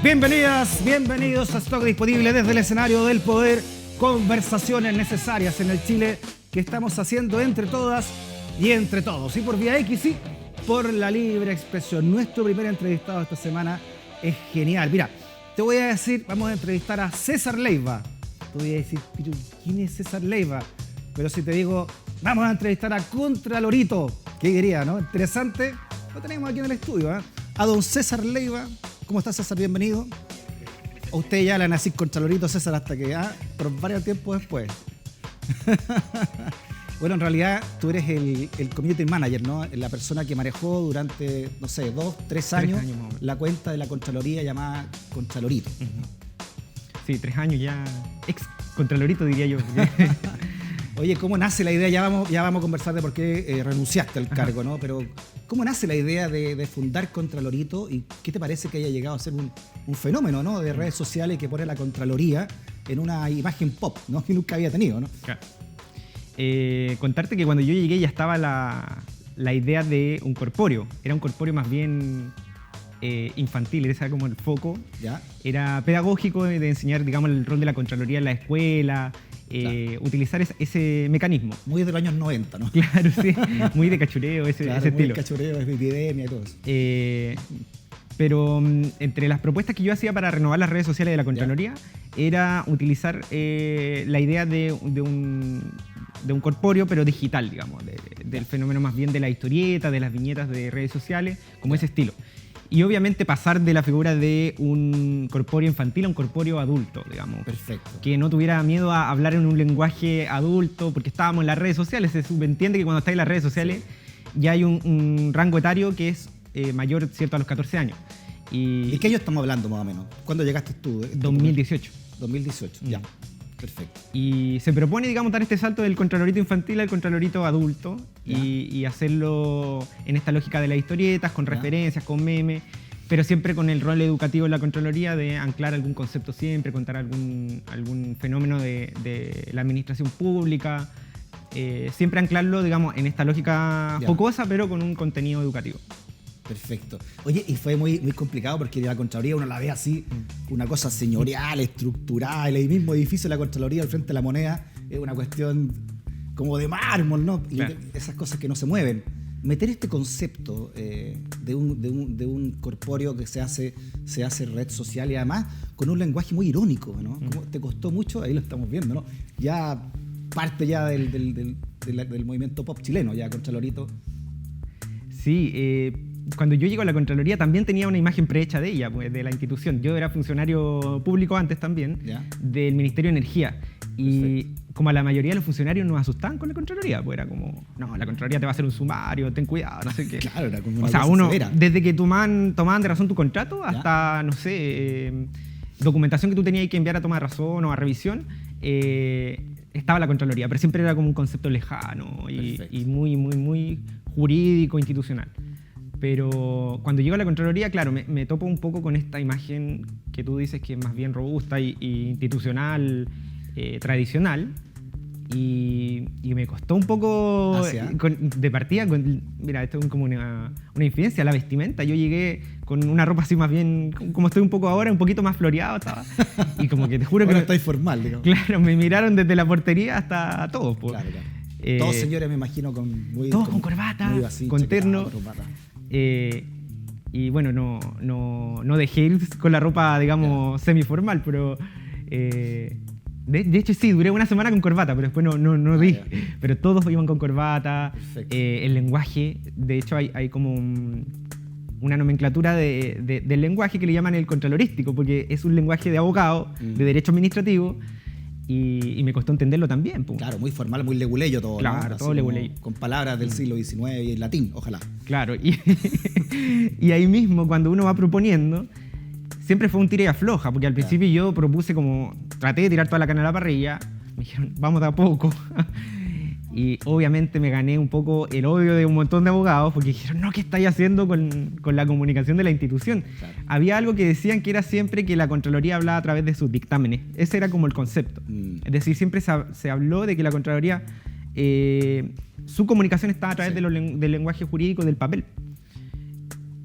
Bienvenidas, bienvenidos a Stock Disponible desde el escenario del poder. Conversaciones necesarias en el Chile que estamos haciendo entre todas y entre todos. Y por vía X y por la libre expresión. Nuestro primer entrevistado esta semana es genial. Mira, te voy a decir, vamos a entrevistar a César Leiva. Te voy a decir, ¿quién es César Leiva? Pero si te digo, vamos a entrevistar a Contralorito. ¿Qué diría, no? Interesante. Lo tenemos aquí en el estudio, ¿eh? A don César Leiva. ¿Cómo está, César? Bienvenido. A usted ya le nací Contralorito, César, hasta que por varios tiempos después. Bueno, en realidad tú eres el community manager, ¿no? La persona que manejó durante, no sé, 2, 3 años la cuenta de la Contraloría llamada Contralorito. Sí, 3 años ya. Ex Contralorito, diría yo. Oye, ¿cómo nace la idea? Ya vamos a conversar de por qué renunciaste al cargo, ¿no? Pero ¿cómo nace la idea de fundar Contralorito y qué te parece que haya llegado a ser un fenómeno, ¿no? De redes sociales que pone la Contraloría en una imagen pop, ¿no? Que nunca había tenido, ¿no? Claro. Contarte que cuando yo llegué ya estaba la idea de un corpóreo. Era un corpóreo más bien infantil, era como el foco. ¿Ya? Era pedagógico de enseñar, digamos, el rol de la Contraloría en la escuela. Claro. Utilizar ese mecanismo. Muy de los años 90, ¿no? Claro, sí. Muy de cachureo, ese muy estilo. Muy de cachureo, de epidemia y todo eso. Pero entre las propuestas que yo hacía para renovar las redes sociales de la Contraloría era utilizar la idea de un corpóreo, pero digital, digamos, del fenómeno más bien de la historieta, de las viñetas de redes sociales, como ese estilo. Y obviamente pasar de la figura de un corpóreo infantil a un corpóreo adulto, digamos. Perfecto. Que no tuviera miedo a hablar en un lenguaje adulto, porque estábamos en las redes sociales. Se subentiende que cuando estás en las redes sociales ya hay un rango etario que es mayor, ¿cierto?, a los 14 años. ¿Y qué año estamos hablando más o menos? ¿Cuándo llegaste tú? 2018. 2018, ya. Perfecto. Y se propone, digamos, dar este salto del Contralorito infantil al Contralorito adulto y hacerlo en esta lógica de las historietas, con referencias, con memes, pero siempre con el rol educativo en la Contraloría de anclar algún concepto siempre, contar algún fenómeno de la administración pública, siempre anclarlo, digamos, en esta lógica jocosa, pero con un contenido educativo. Perfecto. Oye, y fue muy, muy complicado porque la Contraloría uno la ve así, una cosa señorial, estructural, el mismo edificio de la Contraloría al frente de la Moneda es una cuestión como de mármol, ¿no? Y claro, esas cosas que no se mueven. Meter este concepto de un corpóreo que se hace red social y además con un lenguaje muy irónico, ¿no? ¿Cómo te costó mucho? Ahí lo estamos viendo, ¿no? Ya parte ya del movimiento pop chileno, ya Contralorito. Sí, cuando yo llego a la Contraloría también tenía una imagen prehecha de ella, pues, de la institución. Yo era funcionario público antes también, del Ministerio de Energía. Y como a la mayoría de los funcionarios nos asustaban con la Contraloría, pues era como, no, la Contraloría te va a hacer un sumario, ten cuidado, no sé qué. Claro, era como una cosa uno severa. Desde que tomaban de razón tu contrato hasta, no sé, documentación que tú tenías que enviar a toma de razón o a revisión, estaba la Contraloría, pero siempre era como un concepto lejano y muy, muy, muy jurídico, institucional. Pero cuando llego a la Contraloría, claro, me topo un poco con esta imagen que tú dices que es más bien robusta y institucional, tradicional. Y me costó un poco de partida. Mira, esto es como una infidencia, la vestimenta. Yo llegué con una ropa así más bien, como estoy un poco ahora, un poquito más floreado estaba. Y como que te juro que... Bueno, estáis formal, digamos. Claro, me miraron desde la portería hasta todos. Pues. Claro, claro. Todos señores, me imagino, todos con corbata, así, con terno. Y bueno, no dejé ir con la ropa, digamos, semiformal, pero de hecho sí, duré una semana con corbata, pero después no di. Pero todos iban con corbata. El lenguaje, de hecho hay como una nomenclatura del lenguaje que le llaman el contralorístico, porque es un lenguaje de abogado, de derecho administrativo. Y me costó entenderlo también. Pues. Claro, muy formal, muy leguleyo todo. Claro, ¿no? todo leguleyo. Con palabras del siglo XIX y en latín, ojalá. Claro, y ahí mismo cuando uno va proponiendo, siempre fue un tira y afloja, porque al principio yo propuse como, traté de tirar toda la carne a la parrilla, me dijeron, vamos de a poco. Y obviamente me gané un poco el odio de un montón de abogados porque dijeron, no, ¿qué estáis haciendo con la comunicación de la institución? Claro. Había algo que decían que era siempre que la Contraloría hablaba a través de sus dictámenes. Ese era como el concepto. Es decir, siempre se habló de que la Contraloría, su comunicación estaba a través del lenguaje jurídico del papel.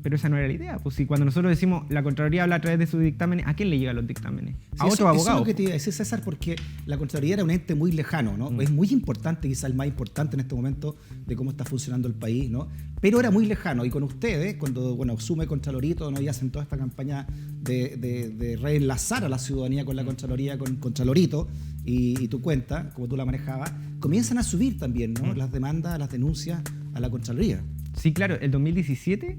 Pero esa no era la idea. Pues si cuando nosotros decimos la Contraloría habla a través de sus dictámenes, ¿a quién le llegan los dictámenes? A otros abogados. Eso es lo que te iba a decir, César, porque la Contraloría era un ente muy lejano, ¿no? Es muy importante, quizás el más importante en este momento de cómo está funcionando el país, ¿no? Pero era muy lejano. Y con ustedes, cuando asume Contralorito, ¿no? Y hacen toda esta campaña de reenlazar a la ciudadanía con la Contraloría, con Contralorito y tu cuenta, como tú la manejabas, comienzan a subir también, ¿no? Las demandas, las denuncias a la Contraloría. Sí, claro. El 2017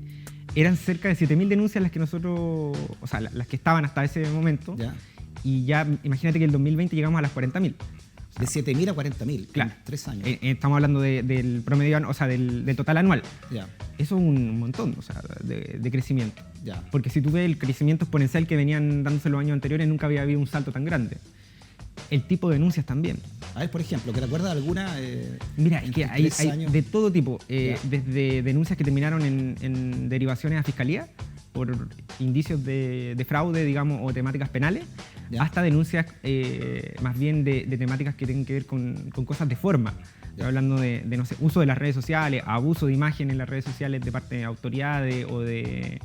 eran cerca de 7.000 denuncias las que nosotros, o sea, las que estaban hasta ese momento. ¿Ya? Y ya, imagínate que el 2020 llegamos a las 40.000. De 7.000 a 40.000, claro, en 3 años. Estamos hablando del promedio, o sea, del total anual. Ya. Eso es un montón, o sea, de crecimiento. Ya. Porque si tú ves el crecimiento exponencial que venían dándose los años anteriores, nunca había habido un salto tan grande. El tipo de denuncias también. A ver, por ejemplo, ¿que te acuerdas de alguna? Mira, es que hay de todo tipo. Desde denuncias que terminaron en derivaciones a fiscalía por indicios de fraude, digamos, o temáticas penales, hasta denuncias más bien de temáticas que tienen que ver con cosas de forma. Estoy hablando de, no sé, uso de las redes sociales, abuso de imagen en las redes sociales de parte de autoridades o de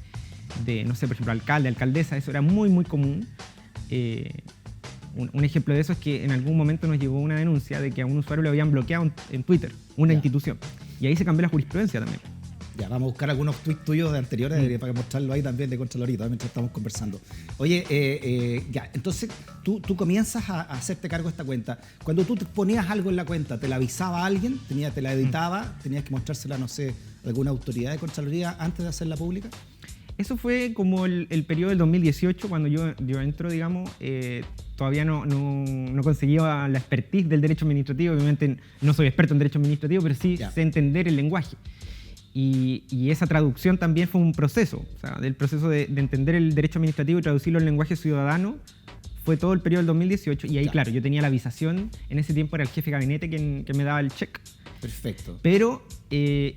no sé, por ejemplo, alcalde, alcaldesa. Eso era muy, muy común. Un ejemplo de eso es que en algún momento nos llegó una denuncia de que a un usuario le habían bloqueado en Twitter, una institución. Y ahí se cambió la jurisprudencia también. Ya, vamos a buscar algunos tweets tuyos de anteriores para mostrarlo ahí también de Contralorito, mientras estamos conversando. Oye, ya, entonces tú comienzas a hacerte cargo de esta cuenta. Cuando tú te ponías algo en la cuenta, ¿te la avisaba a alguien? ¿Te la editaba? ¿Tenías que mostrársela, no sé, a alguna autoridad de Contraloría antes de hacerla pública? Eso fue como el periodo del 2018, cuando yo entro, digamos, todavía no conseguía la expertise del derecho administrativo. Obviamente no soy experto en derecho administrativo, pero sí sé entender el lenguaje. Y esa traducción también fue un proceso, o sea, del proceso de entender el derecho administrativo y traducirlo en lenguaje ciudadano. Fue todo el periodo del 2018 y ahí, claro, yo tenía la avisación. En ese tiempo era el jefe de gabinete que me daba el check. Perfecto. Pero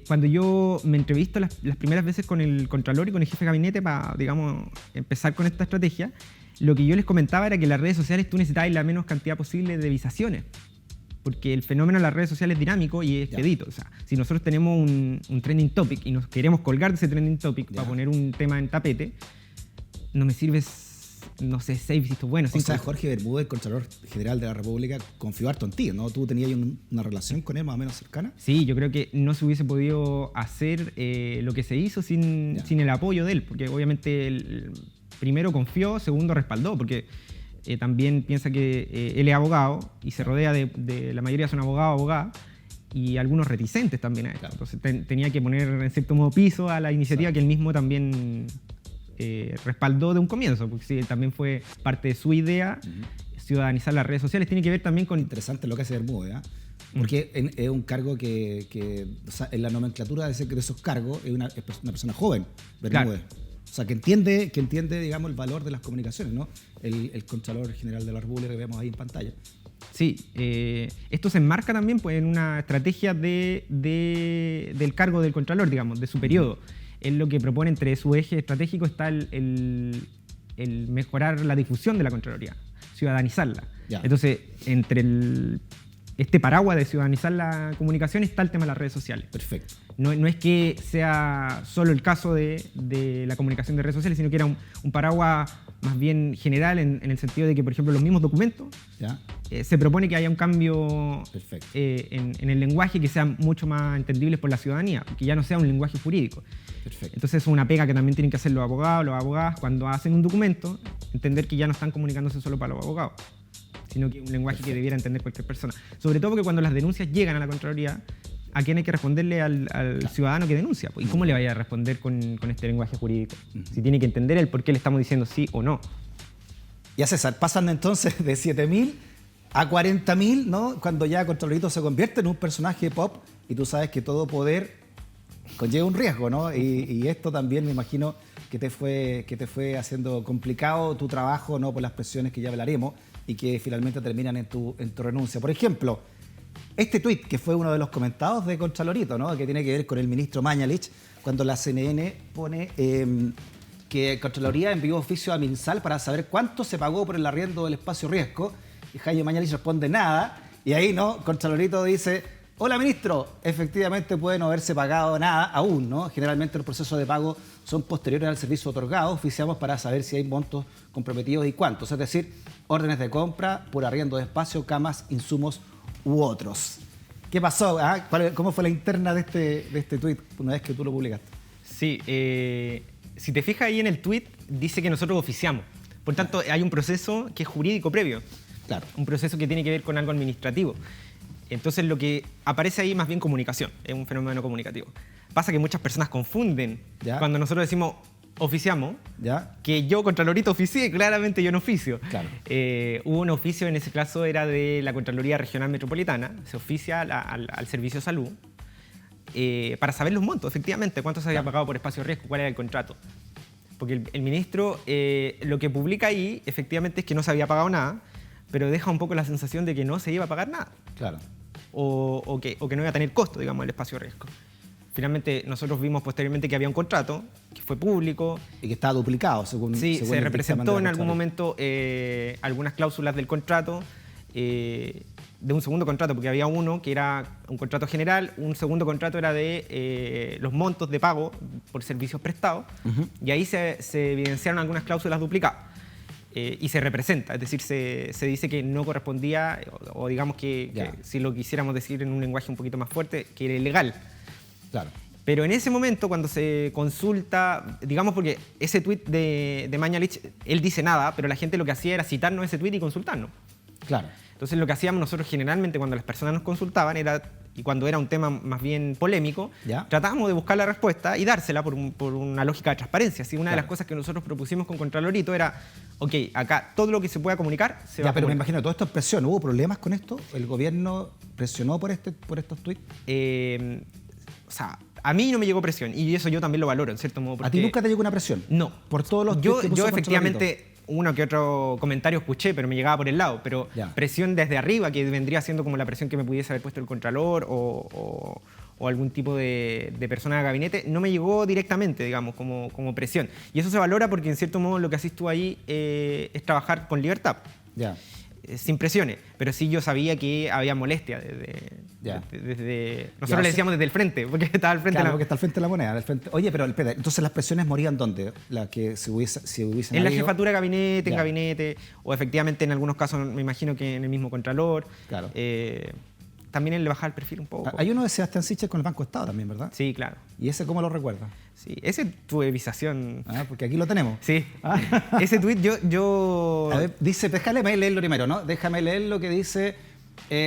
cuando yo me entrevisto las primeras veces con el Contralor y con el jefe de gabinete para, digamos, empezar con esta estrategia, lo que yo les comentaba era que en las redes sociales tú necesitabas la menos cantidad posible de visaciones. Porque el fenómeno de las redes sociales es dinámico y es expedito. O sea, si nosotros tenemos un trending topic y nos queremos colgar de ese trending topic para poner un tema en tapete, no me sirve, no sé, 6 visitos buenos. O sea, Jorge Bermúdez, el Contralor General de la República, confió harto en ti, ¿no? ¿Tú tenías una relación con él más o menos cercana? Sí, yo creo que no se hubiese podido hacer lo que se hizo sin el apoyo de él, porque obviamente él, primero confió, segundo respaldó, porque también piensa que él es abogado y se rodea de la mayoría son abogados, abogadas, y algunos reticentes también a esto. Claro. Entonces tenía que poner en cierto modo piso a la iniciativa que él mismo también respaldó de un comienzo, porque sí, también fue parte de su idea, ciudadanizar las redes sociales. Tiene que ver también con... Interesante lo que hace Bermúdez, ¿eh? Porque es un cargo que o sea, en la nomenclatura de esos cargos es una persona joven, Bermúdez. Claro. O sea, que entiende, digamos, el valor de las comunicaciones, ¿no? El Contralor General de la República que vemos ahí en pantalla. Sí, esto se enmarca también pues, en una estrategia del cargo del Contralor, digamos, de su periodo. Él lo que propone entre su eje estratégico está el mejorar la difusión de la Contraloría, ciudadanizarla. Ya. Entonces, entre este paraguas de ciudadanizar la comunicación está el tema de las redes sociales. Perfecto. No es que sea solo el caso de la comunicación de redes sociales, sino que era un paraguas más bien general en el sentido de que, por ejemplo, los mismos documentos, se propone que haya un cambio en el lenguaje que sea mucho más entendible por la ciudadanía, que ya no sea un lenguaje jurídico. Perfecto. Entonces es una pega que también tienen que hacer los abogados, las abogadas, cuando hacen un documento, entender que ya no están comunicándose solo para los abogados, sino que un lenguaje que debiera entender cualquier persona. Sobre todo porque cuando las denuncias llegan a la Contraloría, ¿a quién hay que responderle? Al ciudadano que denuncia. ¿Y cómo le vaya a responder con este lenguaje jurídico? Si tiene que entender el por qué le estamos diciendo sí o no. Ya, César, pasan entonces de 7.000 a 40.000, ¿no? Cuando ya Contralorito se convierte en un personaje pop y tú sabes que todo poder conlleva un riesgo, ¿no? Y esto también me imagino que te fue haciendo complicado tu trabajo, ¿no? Por las presiones que ya hablaremos y que finalmente terminan en tu renuncia. Por ejemplo, este tuit que fue uno de los comentados de Contralorito, ¿no? Que tiene que ver con el ministro Mañalich, cuando la CNN pone que Contraloría envió oficio a MinSal para saber cuánto se pagó por el arriendo del espacio riesgo, y Jaime Mañalich responde nada, y ahí, ¿no? Contralorito dice: Hola, ministro. Efectivamente puede no haberse pagado nada aún, ¿no? Generalmente los procesos de pago son posteriores al servicio otorgado. Oficiamos para saber si hay montos comprometidos y cuántos. Es decir, órdenes de compra por arriendo de espacio, camas, insumos u otros. ¿Qué pasó? ¿Ah? ¿Cómo fue la interna de este tuit una vez que tú lo publicaste? Sí, si te fijas ahí en el tuit, dice que nosotros oficiamos. Por tanto, hay un proceso que es jurídico previo. Claro. Un proceso que tiene que ver con algo administrativo. Entonces lo que aparece ahí más bien comunicación, es un fenómeno comunicativo. Pasa que muchas personas confunden cuando nosotros decimos oficiamos, que yo Contralorito oficié, claramente yo no oficio. Claro. Hubo un oficio, en ese caso era de la Contraloría Regional Metropolitana, se oficia al Servicio de Salud para saber los montos, efectivamente, cuánto se había pagado por espacio de riesgo, cuál era el contrato. Porque el ministro lo que publica ahí efectivamente es que no se había pagado nada, pero deja un poco la sensación de que no se iba a pagar nada. Claro. O que no iba a tener costo, digamos, el espacio de riesgo. Finalmente, nosotros vimos posteriormente que había un contrato, que fue público. Y que estaba duplicado, según se representó en algún momento algunas cláusulas del contrato, de un segundo contrato, porque había uno que era un contrato general, un segundo contrato era de los montos de pago por servicios prestados, y ahí se evidenciaron algunas cláusulas duplicadas. Y se representa, es decir, se dice que no correspondía, o digamos que si lo quisiéramos decir en un lenguaje un poquito más fuerte, que era ilegal. Claro. Pero en ese momento, cuando se consulta, digamos porque ese tuit de Mañalich, él dice nada, pero la gente lo que hacía era citarnos ese tuit y consultarnos. Claro. Entonces lo que hacíamos nosotros generalmente cuando las personas nos consultaban era, y cuando era un tema más bien polémico, tratábamos de buscar la respuesta y dársela por una lógica de transparencia. ¿Sí? Una de las cosas que nosotros propusimos con Contralorito era, ok, acá todo lo que se pueda comunicar se va a comunicar. Pero me imagino, todo esto es presión. ¿Hubo problemas con esto? ¿El gobierno presionó por estos tuits? O sea, a mí no me llegó presión y eso yo también lo valoro en cierto modo. ¿A ti nunca te llegó una presión? No. Por todos los tuits que puso yo efectivamente Contralorito. Uno que otro comentario escuché, pero me llegaba por el lado. Pero presión desde arriba, que vendría siendo como la presión que me pudiese haber puesto el Contralor o algún tipo de persona de gabinete, no me llegó directamente, digamos, como presión. Y eso se valora porque en cierto modo lo que haces tú ahí es trabajar con libertad. Sin presiones, pero sí yo sabía que había molestia desde nosotros le decíamos desde el frente, porque estaba al frente. Claro, porque está al frente de la moneda. Oye, pero espera, entonces las presiones morían ¿dónde? La que si hubiesen en la jefatura de gabinete, en gabinete, o efectivamente en algunos casos me imagino que en el mismo Contralor. Claro. También el bajar el perfil un poco. Hay uno de Sebastián Sichel con el Banco Estado también, ¿verdad? Sí, claro. ¿Y ese cómo lo recuerdas? Sí, ese tu revisación. Porque aquí lo tenemos. Sí. Ese tuit yo... A ver, dice, déjame leerlo primero, ¿no? Déjame leer lo que dice...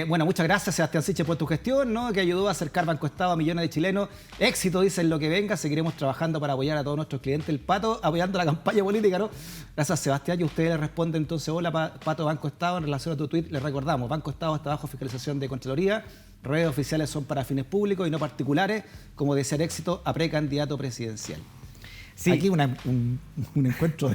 bueno, muchas gracias, Sebastián Sichel, por tu gestión, ¿no? Que ayudó a acercar Banco Estado a millones de chilenos. Éxito, dice, en lo que venga. Seguiremos trabajando para apoyar a todos nuestros clientes. El Pato apoyando la campaña política, ¿no? Gracias, Sebastián. Y usted le responde entonces, hola, Pato, Banco Estado. En relación a tu tuit, le recordamos, Banco Estado está bajo fiscalización de Contraloría. Redes oficiales son para fines públicos y no particulares, como de ser éxito a precandidato presidencial. Sí. Aquí un encuentro,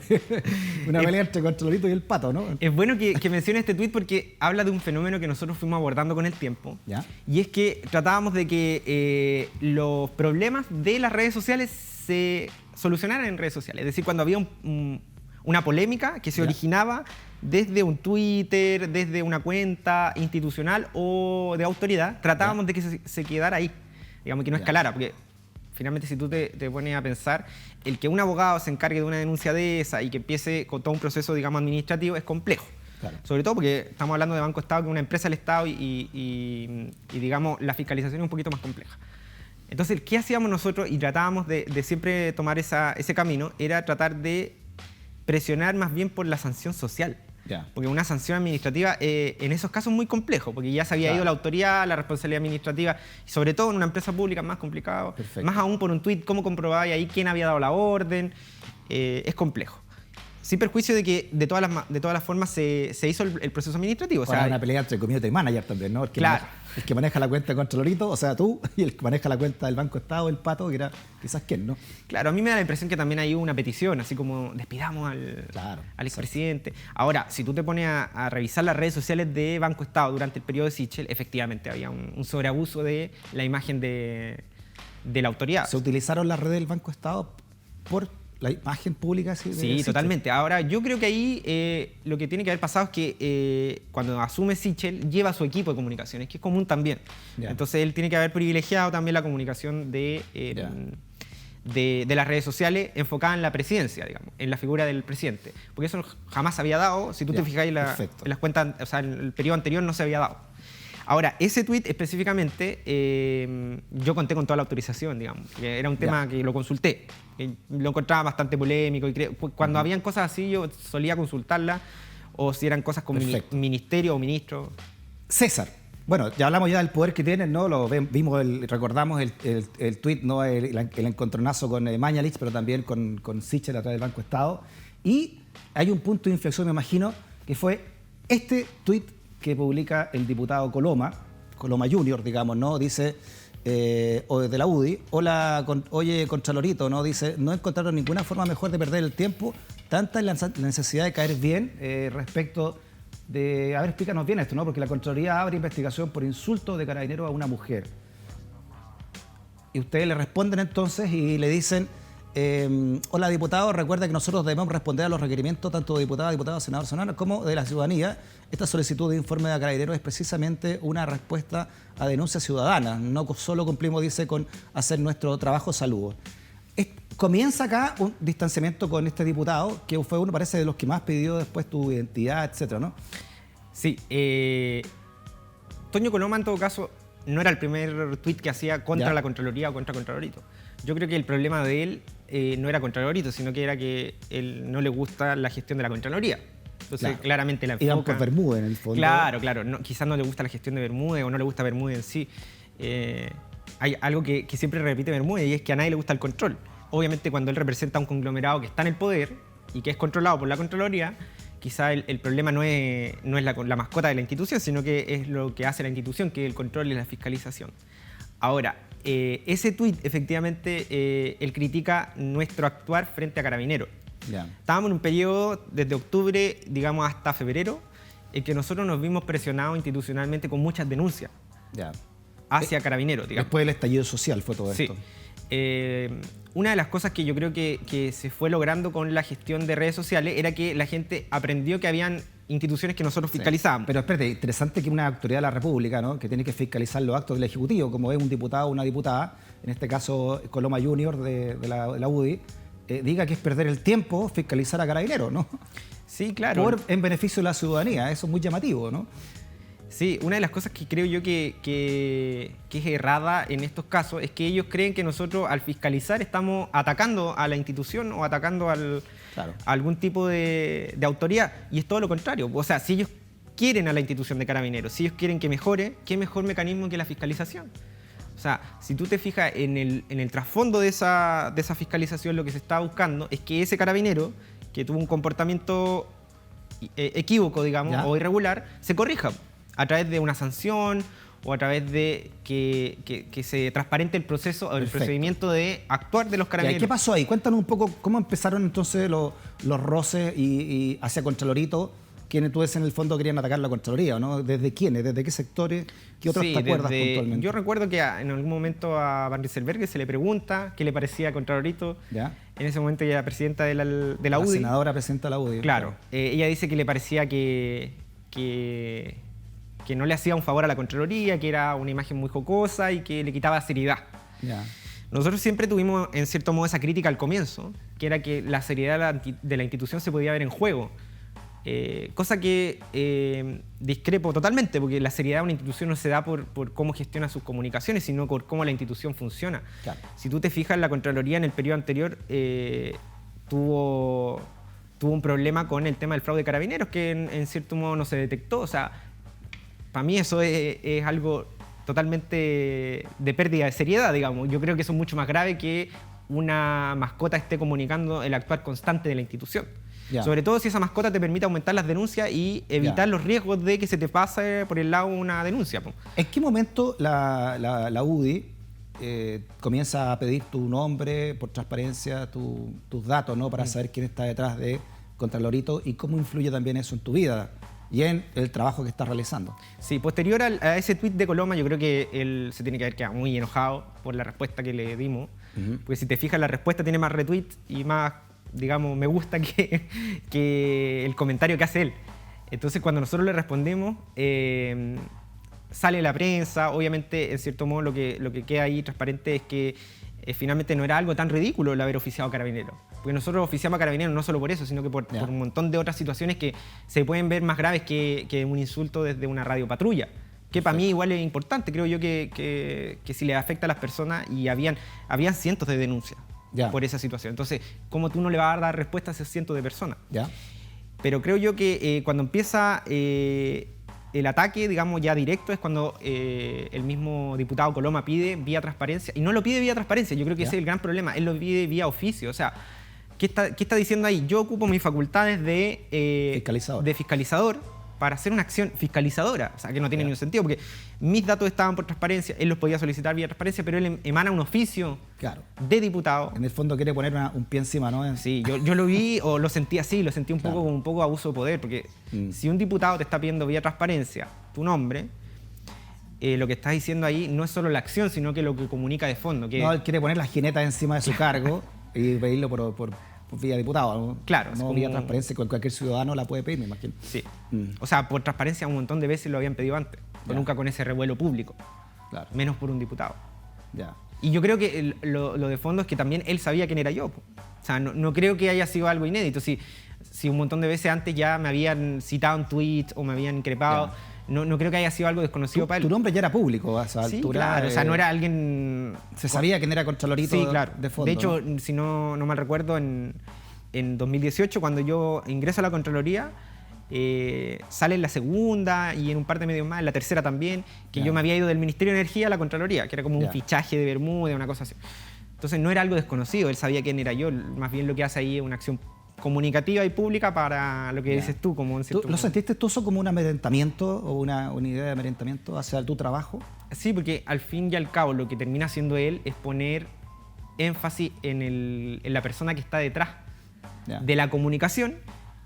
una pelea entre Contralorito y el Pato, ¿no? Es bueno que mencione este tuit porque habla de un fenómeno que nosotros fuimos abordando con el tiempo. Y es que tratábamos de que los problemas de las redes sociales se solucionaran en redes sociales. Es decir, cuando había una polémica que se originaba desde un Twitter, desde una cuenta institucional o de autoridad, tratábamos de que se quedara ahí, digamos, que no escalara, porque finalmente si tú te pones a pensar, el que un abogado se encargue de una denuncia de esa y que empiece con todo un proceso, digamos, administrativo es complejo. Claro. Sobre todo porque estamos hablando de Banco Estado, que es una empresa del Estado y digamos, la fiscalización es un poquito más compleja. Entonces, ¿qué hacíamos nosotros? Y tratábamos de siempre tomar ese camino, era tratar de presionar más bien por la sanción social. Porque una sanción administrativa en esos casos es muy complejo, porque ya se había ido la autoridad, la responsabilidad administrativa, y sobre todo en una empresa pública es más complicado. Más aún por un tuit, cómo comprobáis ahí quién había dado la orden, es complejo. Sin perjuicio de que de todas las formas se hizo el proceso administrativo. Ahora, una pelea entre community manager también, ¿no? El que maneja la cuenta de Contralorito, o sea, tú, y el que maneja la cuenta del Banco Estado, el Pato, que era quizás quién, ¿no? Claro, a mí me da la impresión que también hay una petición, así como despidamos al expresidente. Ahora, si tú te pones a revisar las redes sociales de Banco Estado durante el periodo de Sichel, efectivamente había un sobreabuso de la imagen de la autoridad. ¿Se utilizaron las redes del Banco Estado por la imagen pública. ¿Sí? Sí, totalmente. Ahora, yo creo que ahí lo que tiene que haber pasado es que cuando asume Sichel, lleva a su equipo de comunicaciones, que es común también. Ya. Entonces, él tiene que haber privilegiado también la comunicación de las redes sociales enfocada en la presidencia, digamos, en la figura del presidente. Porque eso jamás se había dado. Si tú te fijas en las cuentas, o sea, en el periodo anterior no se había dado. Ahora, ese tuit específicamente, yo conté con toda la autorización, digamos, que era un tema que lo consulté, que lo encontraba bastante polémico, y cuando habían cosas así yo solía consultarlas, o si eran cosas con ministerio o ministro. César, bueno, ya hablamos ya del poder que tienen, ¿no? Recordamos el tuit, ¿no? el encontronazo con Mañalich, pero también con Sichel a través del Banco Estado. Y hay un punto de inflexión, me imagino, que fue este tuit que publica el diputado Coloma Junior, digamos, ¿no? Dice, o de la UDI, oye, Contralorito, ¿no? Dice, no encontraron ninguna forma mejor de perder el tiempo, tanta la necesidad de caer bien respecto de... A ver, explícanos bien esto, ¿no? Porque la Contraloría abre investigación por insulto de carabinero a una mujer. Y ustedes le responden entonces y le dicen, hola diputado, recuerda que nosotros debemos responder a los requerimientos tanto de diputados, senadores como de la ciudadanía. Esta solicitud de informe de Carabineros es precisamente una respuesta a denuncias ciudadanas. No solo cumplimos, dice, con hacer nuestro trabajo. Saludos. Comienza acá un distanciamiento con este diputado, que fue uno, parece, de los que más pidió después tu identidad, etcétera, ¿no? Sí. Toño Coloma, en todo caso, no era el primer tuit que hacía contra la Contraloría o contra Contralorito. Yo creo que el problema de él no era Contralorito, sino que era que él no le gusta la gestión de la Contraloría. Entonces, claramente la enfoca. Iban por Bermúdez, en el fondo. Claro. Quizás no le gusta la gestión de Bermúdez o no le gusta Bermúdez en sí. Hay algo que siempre repite Bermúdez, y es que a nadie le gusta el control. Obviamente, cuando él representa a un conglomerado que está en el poder y que es controlado por la Contraloría, quizá el problema no es la mascota de la institución, sino que es lo que hace la institución, que es el control y la fiscalización. Ahora, ese tuit, efectivamente, él critica nuestro actuar frente a Carabineros. Estábamos en un periodo desde octubre, digamos, hasta febrero, en que nosotros nos vimos presionados institucionalmente con muchas denuncias hacia Carabineros, digamos. Después del estallido social fue todo esto. Una de las cosas que yo creo que se fue logrando con la gestión de redes sociales era que la gente aprendió que habían instituciones que nosotros fiscalizábamos. Pero espérate, interesante que una autoridad de la República, ¿no?, que tiene que fiscalizar los actos del Ejecutivo, como es un diputado o una diputada, en este caso Coloma Junior de la UDI, diga que es perder el tiempo fiscalizar a Carabineros, ¿no? Sí, claro. En beneficio de la ciudadanía, eso es muy llamativo, ¿no? Sí, una de las cosas que creo yo que es errada en estos casos es que ellos creen que nosotros al fiscalizar estamos atacando a la institución o atacando a algún tipo de autoridad, y es todo lo contrario. O sea, si ellos quieren a la institución de Carabineros, si ellos quieren que mejore, ¿qué mejor mecanismo que la fiscalización? O sea, si tú te fijas en el trasfondo de esa fiscalización, lo que se está buscando es que ese carabinero que tuvo un comportamiento equívoco, digamos, o irregular, se corrija a través de una sanción o a través de que se transparente el proceso o el procedimiento de actuar de los carabineros. ¿Qué pasó ahí? Cuéntanos un poco cómo empezaron entonces los roces y hacia Contralorito, quienes tú ves en el fondo querían atacar la Contraloría, ¿no? ¿Desde quiénes? ¿Desde qué sectores? ¿Qué otros te acuerdas puntualmente? Yo recuerdo que en algún momento a Van Rieselberghe se le pregunta qué le parecía a Contralorito. ¿Ya? En ese momento ella era presidenta de la UDI. La senadora presidenta de la UDI. Claro. Ella dice que le parecía que no le hacía un favor a la Contraloría, que era una imagen muy jocosa y que le quitaba seriedad. Ya. Nosotros siempre tuvimos, en cierto modo, esa crítica al comienzo, que era que la seriedad de la institución se podía ver en juego. Cosa que discrepo totalmente, porque la seriedad de una institución no se da por cómo gestiona sus comunicaciones, sino por cómo la institución funciona. Claro. Si tú te fijas, la Contraloría en el periodo anterior tuvo un problema con el tema del fraude de Carabineros, que en cierto modo no se detectó. O sea, para mí eso es algo totalmente de pérdida de seriedad, digamos. Yo creo que eso es mucho más grave que una mascota esté comunicando el actuar constante de la institución. Ya. Sobre todo si esa mascota te permite aumentar las denuncias y evitar los riesgos de que se te pase por el lado una denuncia. ¿En qué momento la UDI comienza a pedir tu nombre por transparencia, tus datos, ¿no?, para saber quién está detrás de Contralorito, y cómo influye también eso en tu vida y en el trabajo que estás realizando? Sí, posterior a ese tuit de Coloma, yo creo que él se tiene que haber quedado muy enojado por la respuesta que le dimos. Porque si te fijas, la respuesta tiene más retweets y más digamos, me gusta que el comentario que hace él. Entonces, cuando nosotros le respondemos, sale la prensa. Obviamente, en cierto modo, lo que queda ahí transparente es que finalmente no era algo tan ridículo el haber oficiado a Carabineros. Porque nosotros oficiamos a Carabineros no solo por eso, sino que por un montón de otras situaciones que se pueden ver más graves que un insulto desde una radiopatrulla. Que para mí igual es importante. Creo yo que si le afecta a las personas, y habían cientos de denuncias por esa situación. Entonces, ¿cómo tú no le vas a dar respuesta a esos cientos de personas? Pero creo yo que cuando empieza el ataque, digamos, ya directo, es cuando el mismo diputado Coloma pide vía transparencia. Y no lo pide vía transparencia, yo creo que ese es el gran problema. Él lo pide vía oficio. O sea, ¿qué está diciendo ahí? Yo ocupo mis facultades de fiscalizador para hacer una acción fiscalizadora. O sea, que no tiene ningún sentido, porque mis datos estaban por transparencia, él los podía solicitar vía transparencia, pero él emana un oficio de diputado. En el fondo quiere poner un pie encima, ¿no? Sí, yo lo vi o lo sentí así, lo sentí un poco como un poco abuso de poder, porque si un diputado te está pidiendo vía transparencia tu nombre, lo que estás diciendo ahí no es solo la acción, sino que lo que comunica de fondo. Que... No, él quiere poner las jinetas encima de su cargo y pedirlo por vía diputado, ¿no? Claro. No vía transparencia, cualquier ciudadano la puede pedir, me imagino. Sí. O sea, por transparencia un montón de veces lo habían pedido antes, pero nunca con ese revuelo público. Menos por un diputado. Y yo creo que lo de fondo es que también él sabía quién era yo. O sea, no creo que haya sido algo inédito. Si un montón de veces antes ya me habían citado un tweet o me habían increpado, no creo que haya sido algo desconocido para él. Tu nombre ya era público a esa altura. Claro, o sea, no era alguien... Se sabía quién era Contralorito de fondo. De hecho, si no mal recuerdo, en 2018, cuando yo ingreso a la Contraloría, sale en la segunda y en un par de medios más, en la tercera también, que yo me había ido del Ministerio de Energía a la Contraloría, que era como un fichaje de Bermuda, una cosa así. Entonces no era algo desconocido, él sabía quién era yo. Más bien lo que hace ahí es una acción comunicativa y pública para lo que dices tú. Como en cierto ¿Lo sentiste tú eso como un amedrentamiento o una idea de amedrentamiento hacia tu trabajo? Sí, porque al fin y al cabo lo que termina haciendo él es poner énfasis en la persona que está detrás de la comunicación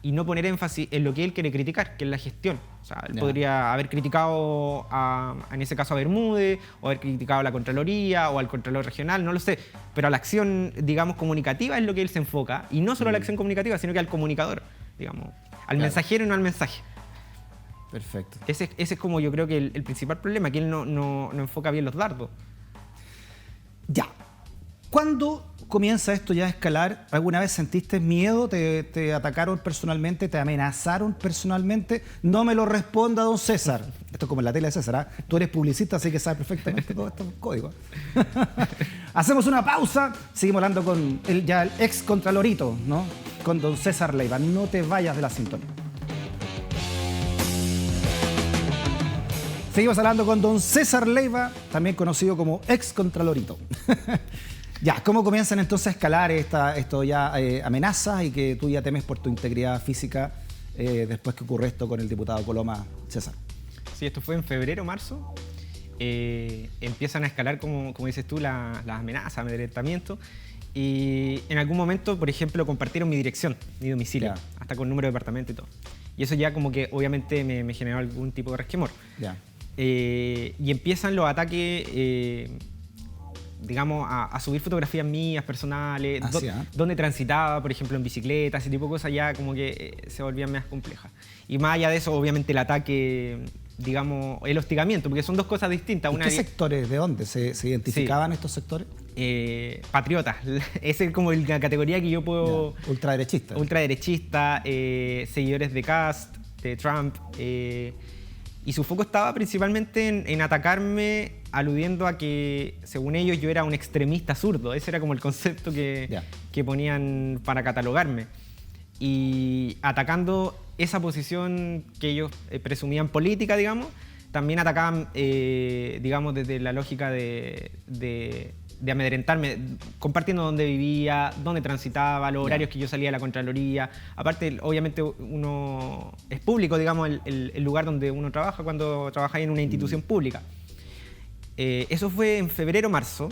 y no poner énfasis en lo que él quiere criticar, que es la gestión. O sea, él podría haber criticado, en ese caso, a Bermúdez, o haber criticado a la Contraloría, o al Contralor Regional, no lo sé. Pero a la acción, digamos, comunicativa es lo que él se enfoca. Y no solo a la acción comunicativa, sino que al comunicador, digamos. Al mensajero y no al mensaje. Perfecto. Ese es como yo creo que el principal problema, que él no enfoca bien los dardos. Ya. ¿Cuándo comienza esto ya a escalar? ¿Alguna vez sentiste miedo? ¿Te atacaron personalmente? ¿Te amenazaron personalmente? No me lo responda, don César. Esto es como en la tele de César, ¿eh? Tú eres publicista, así que sabes perfectamente todo estos códigos. Hacemos una pausa. Seguimos hablando con el ex Contralorito, ¿no? Con don César Leiva. No te vayas de la sintonía. Seguimos hablando con don César Leiva, también conocido como ex Contralorito. Ya, ¿cómo comienzan entonces a escalar esto ya amenazas y que tú ya temes por tu integridad física después que ocurre esto con el diputado Coloma, César? Sí, esto fue en febrero, marzo. Empiezan a escalar, como dices tú, las amenazas, amedrentamiento. Y en algún momento, por ejemplo, compartieron mi dirección, mi domicilio, hasta con número de departamento y todo. Y eso ya como que obviamente me generó algún tipo de resquemor. Y empiezan los ataques... digamos, a subir fotografías mías, personales, dónde transitaba, por ejemplo, en bicicleta, ese tipo de cosas ya como que se volvían más complejas. Y más allá de eso, obviamente, el ataque, digamos, el hostigamiento, porque son dos cosas distintas. ¿Qué sectores? ¿De dónde se identificaban estos sectores? Patriotas. Esa es como la categoría que yo puedo... Ultraderechista. Ultraderechista, seguidores de Kast, de Trump. Y su foco estaba principalmente en atacarme, aludiendo a que, según ellos, yo era un extremista zurdo. Ese era como el concepto que ponían para catalogarme. Y atacando esa posición que ellos presumían política, digamos, también atacaban, digamos, desde la lógica de amedrentarme, compartiendo dónde vivía, dónde transitaba, los horarios que yo salía de la Contraloría. Aparte, obviamente, uno es público, digamos, el lugar donde uno trabaja cuando trabaja en una institución pública. Eso fue en febrero, marzo.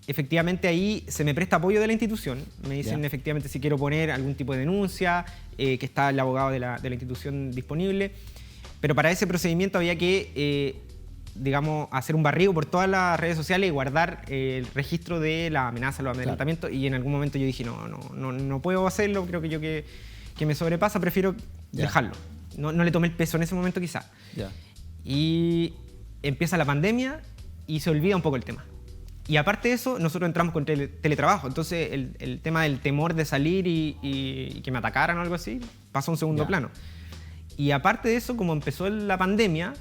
Efectivamente, ahí se me presta apoyo de la institución. Me dicen, efectivamente, si quiero poner algún tipo de denuncia, que está el abogado de la institución disponible. Pero para ese procedimiento había que digamos, hacer un barrido por todas las redes sociales y guardar el registro de la amenaza, los amedrentamientos. Y en algún momento yo dije, no puedo hacerlo, creo que me sobrepasa, prefiero dejarlo. No le tomé el peso en ese momento quizá. Y empieza la pandemia y se olvida un poco el tema. Y aparte de eso, nosotros entramos con teletrabajo. Entonces, el tema del temor de salir y que me atacaran o algo así, pasó a un segundo plano. Y aparte de eso, como empezó la pandemia,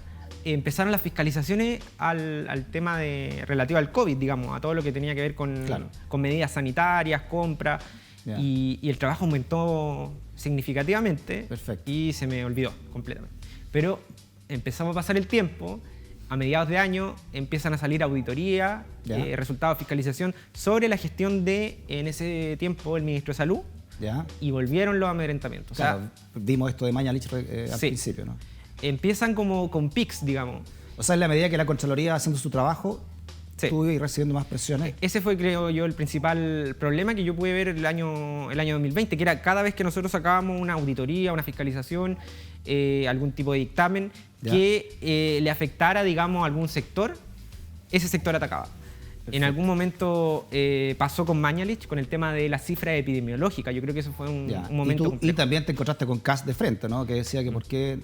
empezaron las fiscalizaciones al tema relativo al COVID, digamos, a todo lo que tenía que ver con medidas sanitarias, compras. Y el trabajo aumentó significativamente. Perfecto. Y se me olvidó completamente. Pero empezamos a pasar el tiempo. A mediados de año empiezan a salir auditorías, resultados de fiscalización sobre la gestión en ese tiempo, el ministro de Salud, y volvieron los amedrentamientos. Claro, vimos esto de Mañalich al principio, ¿no? Empiezan como con pics, digamos. O sea, en la medida que la Contraloría va haciendo su trabajo, tú ibas recibiendo más presiones. Ese fue, creo yo, el principal problema que yo pude ver el año 2020, que era cada vez que nosotros sacábamos una auditoría, una fiscalización, algún tipo de dictamen que le afectara, digamos, a algún sector, ese sector atacaba. Perfecto. En algún momento pasó con Mañalich, con el tema de la cifra epidemiológica. Yo creo que eso fue un momento y también te encontraste con Kast de frente, ¿no? Que decía que por qué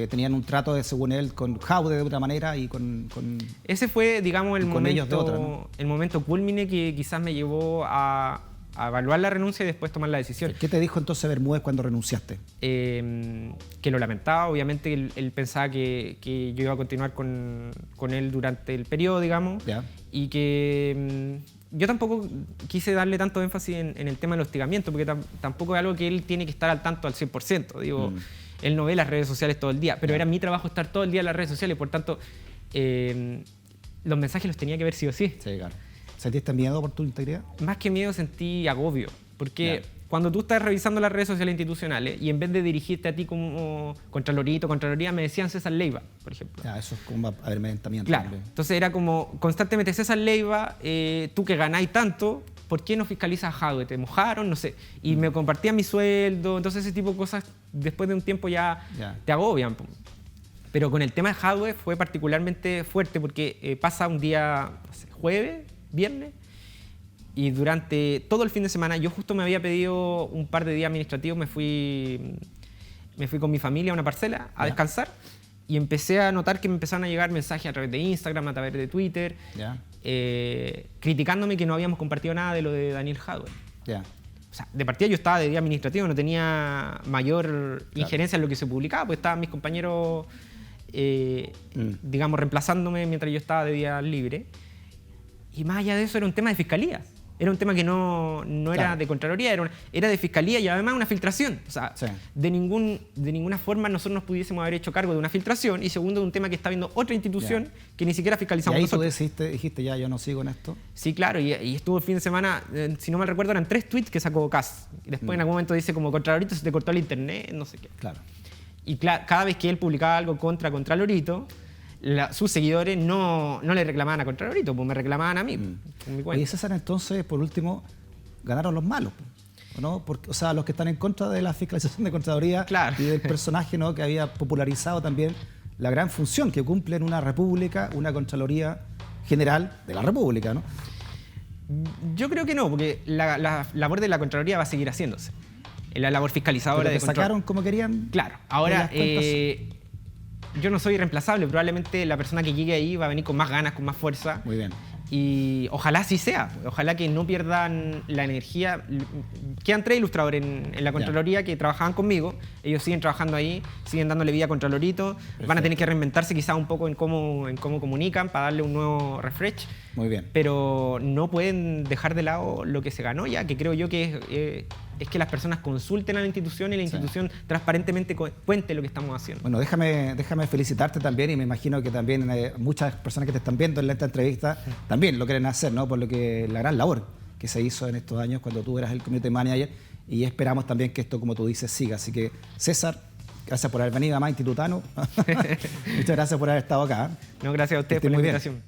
tenían un trato, según él, con Jaude de otra manera y con ese fue, digamos, el ellos de otra, ¿no? El momento culmine que quizás me llevó a evaluar la renuncia y después tomar la decisión. ¿Qué te dijo entonces Bermúdez cuando renunciaste? Que lo lamentaba, obviamente él pensaba que yo iba a continuar con él durante el periodo, digamos, y que yo tampoco quise darle tanto énfasis en el tema del hostigamiento, porque tampoco es algo que él tiene que estar al tanto al 100%, digo, él no ve las redes sociales todo el día, pero era mi trabajo estar todo el día en las redes sociales, por tanto, los mensajes los tenía que ver sí o sí. Sí, claro. ¿Sentiste miedo por tu integridad? Más que miedo sentí agobio, porque cuando tú estás revisando las redes sociales institucionales y en vez de dirigirte a ti como Contraloría, me decían César Leiva, por ejemplo. Eso es como amedrentamiento. Claro, también. Entonces era como constantemente César Leiva, tú que ganáis tanto, ¿por qué no fiscalizas a Jadwe? ¿Te mojaron? No sé. Y me compartían mi sueldo, entonces ese tipo de cosas después de un tiempo ya te agobian. Pero con el tema de Jadwe fue particularmente fuerte porque pasa un día, no sé, jueves, viernes, y durante todo el fin de semana yo justo me había pedido un par de días administrativos, me fui con mi familia a una parcela a descansar y empecé a notar que me empezaron a llegar mensajes a través de Instagram, a través de Twitter, criticándome que no habíamos compartido nada de lo de Daniel Jadwe. O sea, de partida yo estaba de día administrativo, no tenía mayor injerencia en lo que se publicaba, pues estaban mis compañeros, digamos, reemplazándome mientras yo estaba de día libre. Y más allá de eso era un tema de fiscalía. Era un tema que no era de Contraloría, era de Fiscalía y además una filtración. O sea, de ninguna forma nosotros nos pudiésemos haber hecho cargo de una filtración y segundo de un tema que está viendo otra institución que ni siquiera fiscalizamos nosotros. ¿Y ahí tú dijiste ya yo no sigo en esto? Sí, claro, y estuvo el fin de semana, si no mal recuerdo, eran 3 tweets que sacó Kast. Y después en algún momento dice como Contralorito se te cortó el internet, no sé qué. Claro. Y cada vez que él publicaba algo contra Contralorito, sus seguidores no le reclamaban a Contralorito, pues me reclamaban a mí. En mi cuenta. Y César, entonces, por último, ganaron los malos, ¿no? O sea, los que están en contra de la fiscalización de Contraloría y del personaje, ¿no?, que había popularizado también la gran función que cumple en una república, una Contraloría General de la República, ¿no? Yo creo que no, porque la labor de la Contraloría va a seguir haciéndose. La labor fiscalizadora de control. ¿Sacaron como querían? Claro. Ahora, yo no soy reemplazable. Probablemente la persona que llegue ahí va a venir con más ganas, con más fuerza. Muy bien. Y ojalá así sea. Ojalá que no pierdan la energía. Quedan 3 ilustradores en la Contraloría que trabajaban conmigo. Ellos siguen trabajando ahí, siguen dándole vida a Contralorito. Perfecto. Van a tener que reinventarse quizás un poco en cómo comunican para darle un nuevo refresh. Muy bien. Pero no pueden dejar de lado lo que se ganó ya, que creo yo que es que las personas consulten a la institución y la institución transparentemente cuente lo que estamos haciendo. Bueno, déjame felicitarte también y me imagino que también muchas personas que te están viendo en esta entrevista también lo quieren hacer, ¿no? Por lo que la gran labor que se hizo en estos años cuando tú eras el community manager y esperamos también que esto, como tú dices, siga. Así que, César, gracias por haber venido a Más Institutano. Muchas gracias por haber estado acá. No, gracias a ustedes por la invitación.